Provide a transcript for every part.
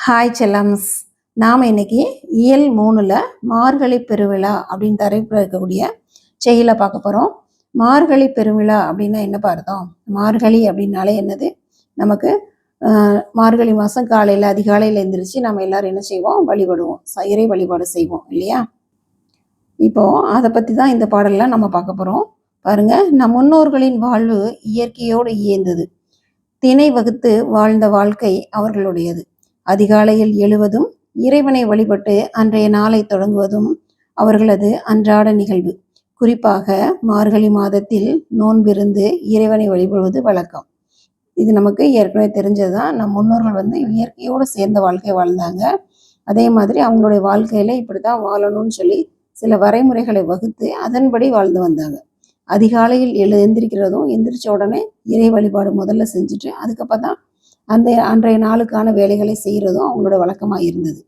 Hi செல்லம்ஸ். நாம் இன்னைக்கு இயல் 3ல் மார்கழி பெருவிழா அப்படின்னு தலைப்பில் இருக்கக்கூடிய செய்தியில் பார்க்க போகிறோம். மார்கழி பெருவிழா அப்படின்னா என்ன பார்த்தோம்? மார்கழி அப்படின்னாலே என்னது? நமக்கு மார்கழி மாதம் காலையில் அதிகாலையில் எழுந்திரிச்சு நம்ம எல்லாரும் என்ன செய்வோம்? வழிபடுவோம், இறை வழிபாடு செய்வோம் இல்லையா? இப்போது அதை பற்றி தான் இந்த பாடலாம் நம்ம பார்க்க போகிறோம். பாருங்கள், நம் முன்னோர்களின் வாழ்வு இயற்கையோடு இயந்தது. திணை வகுத்து வாழ்ந்த வாழ்க்கை அவர்களுடையது. அதிகாலையில் எழுவதும் இறைவனை வழிபட்டு அன்றைய நாளை தொடங்குவதும் அவர்களது அன்றாட நிகழ்வு. குறிப்பாக மார்கழி மாதத்தில் நோன்பிருந்து இறைவனை வழிபடுவது வழக்கம். இது நமக்கு ஏற்கனவே தெரிஞ்சதுதான். நம் முன்னோர்கள் இயற்கையோடு சேர்ந்த வாழ்க்கை வாழ்ந்தாங்க. அதே மாதிரி அவங்களுடைய வாழ்க்கையில இப்படித்தான் வாழணும்னு சொல்லி சில வரைமுறைகளை வகுத்து அதன்படி வாழ்ந்து வந்தாங்க. அதிகாலையில் எந்திரிக்கிறதும், எந்திரிச்ச உடனே இறை வழிபாடு முதல்ல செஞ்சுட்டு அதுக்கப்புறம் தான் அன்றைய நாளுக்கான வேலைகளை செய்கிறதும் அவங்களோட வழக்கமாக இருந்தது.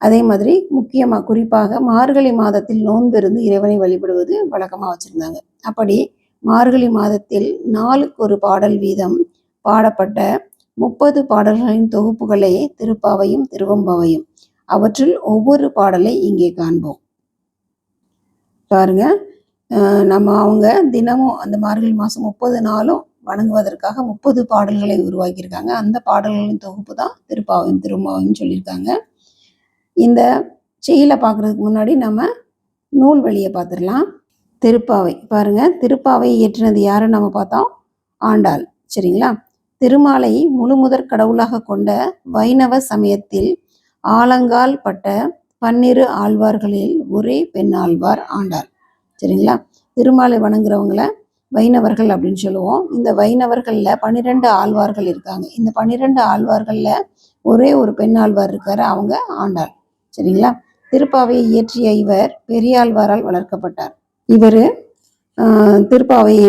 அதே மாதிரி முக்கியமாக குறிப்பாக மார்கழி மாதத்தில் நோன்பிருந்து இறைவனை வழிபடுவது வழக்கமாக வச்சுருந்தாங்க. அப்படி மார்கழி மாதத்தில் நாளுக்கு ஒரு பாடல் வீதம் பாடப்பட்ட 30 பாடல்களின் தொகுப்புகளே திருப்பாவையும் திருவெம்பாவையும். அவற்றில் ஒவ்வொரு பாடலை இங்கே காண்போம். பாருங்க, அவங்க தினமும் அந்த மார்கழி மாதம் 30 நாளும் வணங்குவதற்காக 30 பாடல்களை உருவாக்கியிருக்காங்க. அந்த பாடல்களின் தொகுப்பு தான் திருப்பாவையும் திருவெம்பாவையும் சொல்லியிருக்காங்க. இந்த செய்தியில் பார்க்குறதுக்கு முன்னாடி நம்ம நூல் வழியை பார்த்துடலாம். திருப்பாவை பாருங்க, திருப்பாவை இயற்றினது யாருன்னு நம்ம பார்த்தோம்? ஆண்டாள். சரிங்களா? திருமாலை முழுமுதற் கடவுளாக கொண்ட வைணவ சமயத்தில் ஆலங்கால் பட்ட 12 ஆழ்வார்களில் ஒரே பெண் ஆழ்வார் ஆண்டாள். சரிங்களா? திருமாலை வணங்குறவங்கள வைணவர்கள் அப்படின்னு சொல்லுவோம். இந்த வைணவர்களில் 12 ஆழ்வார்கள் இருக்காங்க. இந்த 12 ஆழ்வார்களில் ஒரே ஒரு பெண் ஆழ்வார் இருக்காரு, அவங்க ஆண்டாள். சரிங்களா? திருப்பாவையை இயற்றிய இவர் பெரியாழ்வாரால் வளர்க்கப்பட்டார். இவர் திருப்பாவையை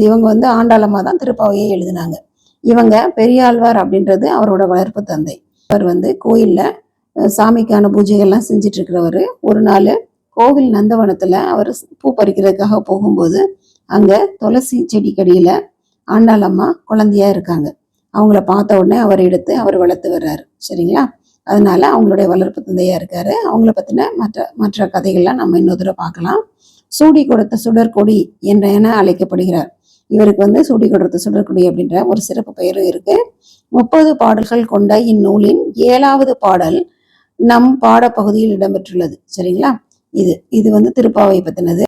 இவங்க ஆண்டாளம்மா தான் திருப்பாவையை எழுதினாங்க. இவங்க பெரியாழ்வார் அப்படின்றது அவரோட வளர்ப்பு தந்தை. அவர் கோயிலில் சாமிக்கான பூஜைகள்லாம் செஞ்சிட்டு இருக்கிறவர். ஒரு நாள் கோவில் நந்தவனத்தில் அவர் பூ பறிக்கிறதுக்காக போகும்போது அங்கே துளசி செடிக்கடியில் ஆண்டாளம்மா குழந்தையா இருக்காங்க. அவங்கள பார்த்த உடனே அவர் எடுத்து அவர் வளர்த்து வர்றாரு. சரிங்களா? அதனால அவங்களுடைய வளர்ப்பு தந்தையா இருக்காரு. அவங்கள பற்றின மற்ற கதைகள்லாம் நம்ம இன்னொரு தடவை பார்க்கலாம். சூடி கொடுத்த சுடற்கொடி என அழைக்கப்படுகிறார். இவருக்கு சூடி கொடுத்த சுடற்கொடி அப்படின்ற ஒரு சிறப்பு பெயரும் இருக்கு. 30 பாடல்கள் கொண்ட இந்நூலின் 7வது பாடல் நம் பாடப்பகுதியில் இடம்பெற்றுள்ளது. சரிங்களா? இது திருப்பாவை பத்தினது.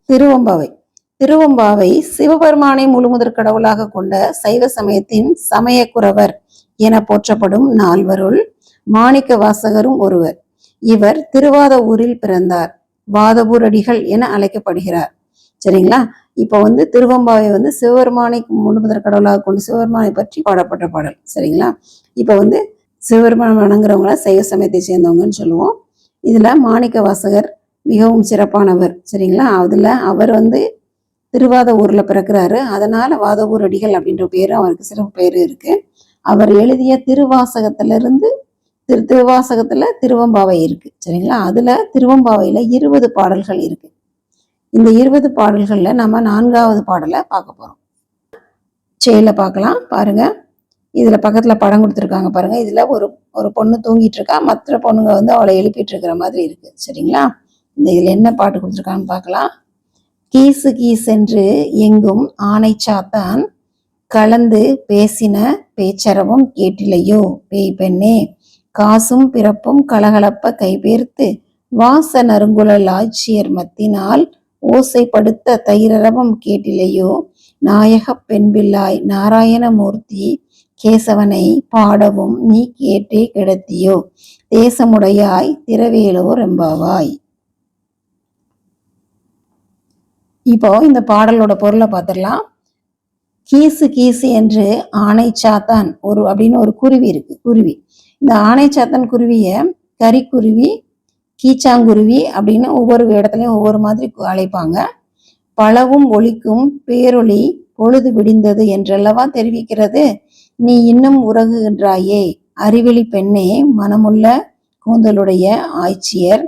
திருவெம்பாவை சிவபெருமானை முழுமுதற் கடவுளாக கொண்ட சைவ சமயத்தின் சமயக்குறவர் என போற்றப்படும் 4வருள் மாணிக்க வாசகரும் ஒருவர். இவர் திருவாத ஊரில் பிறந்தார். வாதபூரடிகள் என அழைக்கப்படுகிறார். சரிங்களா? இப்போ திருவெம்பாவை சிவபெருமானை முழுமுதற் கடவுளாக கொண்டு சிவபெருமானை பற்றி பாடப்பட்ட பாடல். சரிங்களா? இப்போ சிவபெருமான் வணங்குறவங்கள சைவ சமயத்தை சேர்ந்தவங்கன்னு சொல்லுவோம். இதுல மாணிக்க வாசகர் மிகவும் சிறப்பானவர். சரிங்களா? அதுல அவர் திருவாத ஊர்ல பிறக்கிறாரு. அதனால வாதவூர் அடிகள் அப்படின்ற பேரு அவருக்கு சிறப்பு பேரு இருக்கு. அவர் எழுதிய திருவாசகத்துல திருவெம்பாவை இருக்கு. சரிங்களா? அதுல திருவெம்பாவையில 20 பாடல்கள் இருக்கு. இந்த 20 பாடல்கள்ல நம்ம 4வது பாடலை பார்க்க போறோம். செயல பார்க்கலாம். பாருங்க, இதுல பக்கத்துல படம் கொடுத்துருக்காங்க பாருங்க. இதுல ஒரு பொண்ணு தூங்கிட்டு இருக்கா, மற்ற பொண்ணுங்க அவளை எழுப்பிட்டு இருக்கிற மாதிரி இருக்கு. சரிங்களா? இதுல என்ன பாட்டு கொடுத்துருக்கான்னு பார்க்கலாம். கீசு கீசென்று எங்கும் ஆனை சாத்தான் கலந்து பேசின பேச்சரவும் கேட்டிலையோ பேய் பெண்ணே, காசும் பிறப்பும் கலகலப்ப கைபேர்த்து வாச நறுங்குழல் ஆட்சியர் மத்தினால் ஓசைப்படுத்த தைரரவம் கேட்டிலையோ நாயக பெண்பிள்ளாய் நாராயணமூர்த்தி கேசவனை பாடவும் நீ கேட்டே கிடத்தியோ தேசமுடையாய் திரவேலோர் எம்பாவாய். இப்போ இந்த பாடலோட பொருளை பார்த்துடலாம். கீசு கீசு என்று ஆனை சாத்தான் அப்படின்னு ஒரு குருவி இருக்கு. குருவி, இந்த ஆனை சாத்தான் குருவிய கரிக்குருவி, கீச்சாங்குருவி அப்படின்னு ஒவ்வொரு இடத்துலையும் ஒவ்வொரு மாதிரி அழைப்பாங்க. பலவும் ஒலிக்கும் பேரொளி பொழுது விடிந்தது என்றல்லவா தெரிவிக்கிறது. நீ இன்னும் உறகுகின்றாயே அறிவெளி பெண்ணே, மனமுள்ள கூந்தலுடைய ஆய்ச்சியர்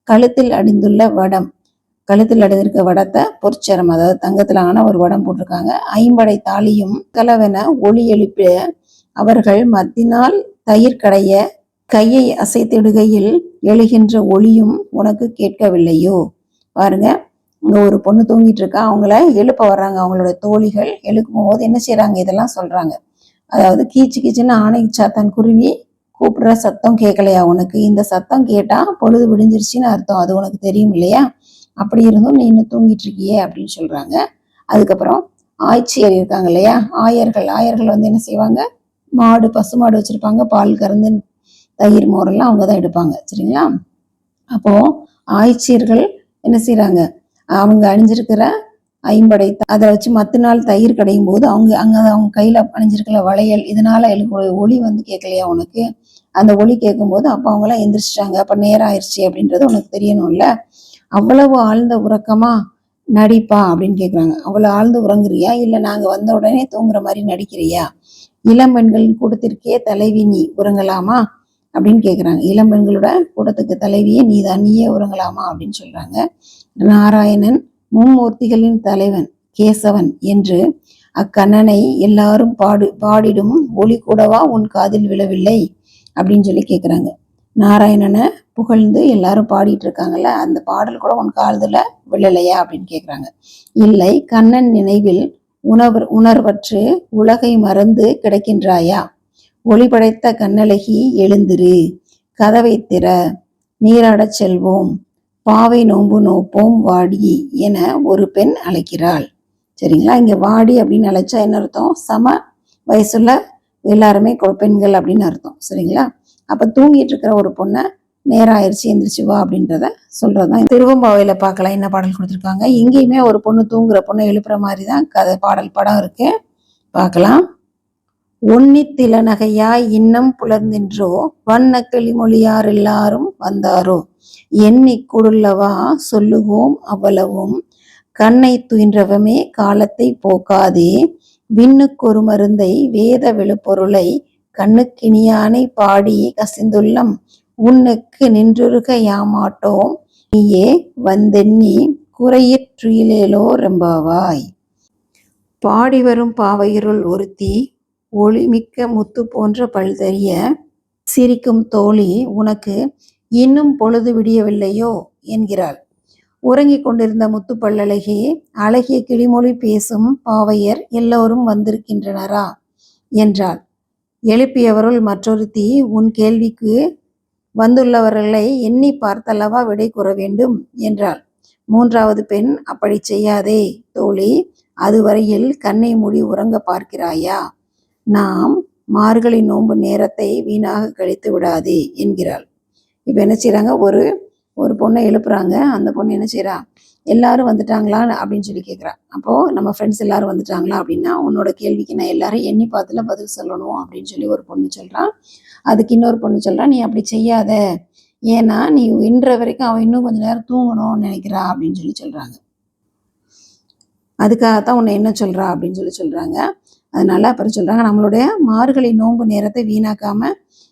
கழுத்தில் அணிந்துள்ள வடம். கழுத்தில் அடைந்திருக்க வடத்தை பொற்சரம், அதாவது தங்கத்துல ஆன ஒரு வடம் போட்டிருக்காங்க. 50 தாலியும் கலவென ஒளி எழுப்ப அவர்கள் மத்தினால் தயிர் கடைய கையை அசைத்திடுகையில் எழுகின்ற ஒளியும் உனக்கு கேட்கவில்லையோ. பாருங்க, இங்க ஒரு பொண்ணு தூங்கிட்டு இருக்கா, அவங்கள எழுப்ப வர்றாங்க அவங்களோட தோழிகள். எழுப்பும் போது என்ன செய்யறாங்க, இதெல்லாம் சொல்றாங்க. அதாவது கீச்சு கீச்சுன்னு ஆனை சாத்தான் குருவி கூப்பிடுற சத்தம் கேட்கலையா உனக்கு? இந்த சத்தம் கேட்டா பொழுது விடிஞ்சிருச்சுன்னு அர்த்தம், அது உனக்கு தெரியும் இல்லையா? அப்படி இருந்தும் நீ இன்னும் தூங்கிட்டு இருக்கியே அப்படின்னு சொல்றாங்க. அதுக்கப்புறம் ஆய்ச்சியர் இருக்காங்க இல்லையா, ஆயர்கள் வந்து என்ன செய்வாங்க, மாடு பசுமாடு வச்சிருப்பாங்க, பால் கறந்து தயிர் மோரெல்லாம் அவங்க தான் எடுப்பாங்க, சரிங்களா? அப்போ ஆய்ச்சியர்கள் என்ன செய்யறாங்க, அவங்க அணிஞ்சிருக்கிற ஐம்படை அதை வச்சு மற்ற நாள் தயிர் கிடையும் போது அவங்க கையில அணிஞ்சிருக்கிற வளையல் இதனால எழுக்கூடிய ஒளி வந்து கேட்கலையா உனக்கு? அந்த ஒளி கேட்கும் போது அப்ப அவங்க எல்லாம் எந்திரிச்சிட்டாங்க, அப்ப நேரம் ஆயிடுச்சு அப்படின்றது உனக்கு தெரியணும்ல. அவ்வளவு ஆழ்ந்த உறக்கமா நடிப்பா அப்படின்னு கேக்குறாங்க. அவ்வளவு ஆழ்ந்து உறங்குறியா, இல்ல நாங்க வந்த உடனே தூங்குற மாதிரி நடிக்கிறியா? இளம்பெண்களின் கூட்டத்திற்கே தலைவி நீ உறங்கலாமா அப்படின்னு கேக்குறாங்க. இளம்பெண்களோட கூட்டத்துக்கு தலைவியே நீயே உறங்கலாமா அப்படின்னு சொல்றாங்க. நாராயணன் மும்மூர்த்திகளின் தலைவன் கேசவன் என்று அக்கண்ணனை எல்லாரும் பாடிடும் ஒளி கூடவா உன் காதில் விழவில்லை அப்படின்னு சொல்லி கேக்குறாங்க. நாராயணனை புகழ்ந்து எல்லாரும் பாடிட்டு இருக்காங்கல்ல, அந்த பாடல் கூட உன் காதுல விழலையா அப்படின்னு கேக்குறாங்க. இல்லை, கண்ணன் நினைவில் உணர்வற்று உலகை மறந்து கிடக்கின்றாயா? ஒளி படைத்த கண்ணழகி எழுந்திரு, கதவை திற, நீராடச் செல்வோம், பாவை நோன்பு நோப்போம் வாடி என ஒரு பெண் அழைக்கிறாள். சரிங்களா? இங்க வாடி அப்படின்னு அழைச்சா என்ன அர்த்தம், சம வயசுள்ள எல்லாருமே பெண்கள் அப்படின்னு அர்த்தம், சரிங்களா? அப்ப தூங்கிட்டு இருக்கிற ஒரு பொண்ணை நேரம் ஆயிடுச்சு எந்திரிச்சு வா அப்படின்றத சொல்றதுதான். திருவம்பாவையில பார்க்கலாம் என்ன பாடல் கொடுத்துருக்காங்க. எங்கேயுமே ஒரு பொண்ணு தூங்குற பொண்ணை எழுப்புற மாதிரி தான் கதை பாடல் படம் இருக்கு, பார்க்கலாம். ஒன்னித்தில நகையாய் இன்னம் புலர்ந்தின்றோ, வண்ண கிளிமொழியார் எல்லாரும் வந்தாரோ, எண்ணி கொடுல்லவா சொல்லுவோம் அவ்வளவும், கண்ணை துயின்றவமே காலத்தை போக்காதே, விண்ணுக்கொரு மருந்தை வேத விழுப்பொருளை, கண்ணுக்கினியானை பாடி கசிந்துள்ளம், உன்னுக்கு நின்றுருக யாமாட்டோம், நீயே வந்தெண்ணி குறையிற்றுயிலேலோ ரெம்பாவாய். பாடி வரும் பாவையருள் ஒருத்தி, ஒளிமிக்க முத்து போன்ற பல்தறிய சிரிக்கும் தோழி, உனக்கு இன்னும் பொழுது விடியவில்லையோ என்கிறாள். உறங்கிக் கொண்டிருந்த முத்துப்பல்லழகி, அழகிய கிளிமொழி பேசும் பாவையர் எல்லோரும் வந்திருக்கின்றனரா என்றாள். எழுப்பியவருள் மற்றொருத்தி, உன் கேள்விக்கு வந்துள்ளவர்களை எண்ணி பார்த்தல்லவா விடை கூற வேண்டும் என்றாள். மூன்றாவது பெண், அப்படி செய்யாதே தோழி, அதுவரையில் கண்ணை மூடி உறங்க பார்க்கிறாயா? நாம் மார்கழி நோன்பு நேரத்தை வீணாக கழித்து விடாதே என்கிறாள். இப்ப என்ன செய்யறாங்க, ஒரு பொண்ணை எழுப்புறாங்க. அந்த பொண்ணு என்ன செய்யறா, எல்லாரும் வந்துட்டாங்களா அப்படின்னு சொல்லி கேட்குறா. அப்போ நம்ம ஃப்ரெண்ட்ஸ் எல்லாரும் வந்துட்டாங்களா அப்படின்னா, உன்னோட கேள்விக்கு நான் எல்லாரும் எண்ணி பார்த்துல பதில் சொல்லணும் அப்படின்னு சொல்லி ஒரு பொண்ணு சொல்றான். அதுக்கு இன்னொரு பொண்ணு சொல்றா, நீ அப்படி செய்யாத, ஏன்னா நீ இன்ற வரைக்கும் அவன் இன்னும் கொஞ்ச நேரம் தூங்கணும்னு நினைக்கிறா அப்படின்னு சொல்லி சொல்றாங்க. அதுக்காகத்தான் உன்னை என்ன சொல்றா அப்படின்னு சொல்லி சொல்றாங்க. அதனால அப்புறம் சொல்றாங்க, நம்மளுடைய மார்கழி நோன்பு நேரத்தை வீணாக்காம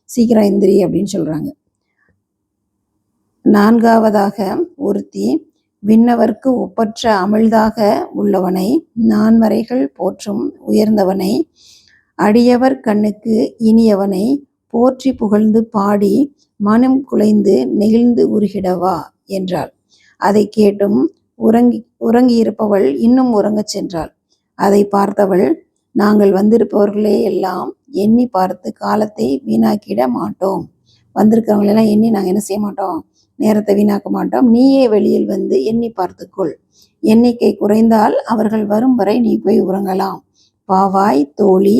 சீக்கிரம் எந்திரி அப்படின்னு சொல்றாங்க. நான்காவதாக ஒருத்தி, விண்ணவர்க்கு ஒப்பற்ற அமிழ்தாக உள்ளவனை, நான்மறைகள் போற்றும் உயர்ந்தவனை, அடியவர் கண்ணுக்கு இனியவனை போற்றி புகழ்ந்து பாடி மனம் குலைந்து நெகிழ்ந்து உருகிடவா என்றாள். அதை கேட்டும் உறங்கியிருப்பவள் இன்னும் உறங்கச் சென்றாள். அதை பார்த்தவள், நாங்கள் வந்திருப்பவர்களே எல்லாம் எண்ணி பார்த்து காலத்தை வீணாக்கிட மாட்டோம், வந்திருக்கிறவங்களெல்லாம் எண்ணி நாங்கள் என்ன செய்ய மாட்டோம், நேரத்தை வீணாக்க மாட்டோம், நீயே வெளியில் வந்து எண்ணி பார்த்துக்கொள், எண்ணிக்கை குறைந்தால் அவர்கள் வரும் வரை நீ போய் உறங்கலாம், பாவாய் தோழி,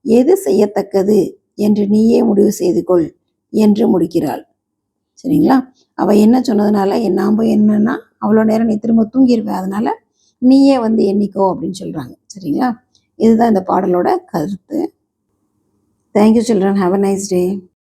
எது செய்யத்தக்கது என்று நீயே முடிவு செய்து கொள் என்று முடிக்கிறாள். சரிங்களா? அவ என்ன சொன்னதுனால நான் போய் என்னன்னா அவ்வளோ நேரம் நீ திரும்ப தூங்கிடுவேன், அதனால நீயே வந்து எண்ணிக்கோ அப்படின்னு சொல்றாங்க. சரிங்களா? இதுதான் இந்த பாடலோட கருத்து. Thank you children, have a nice day.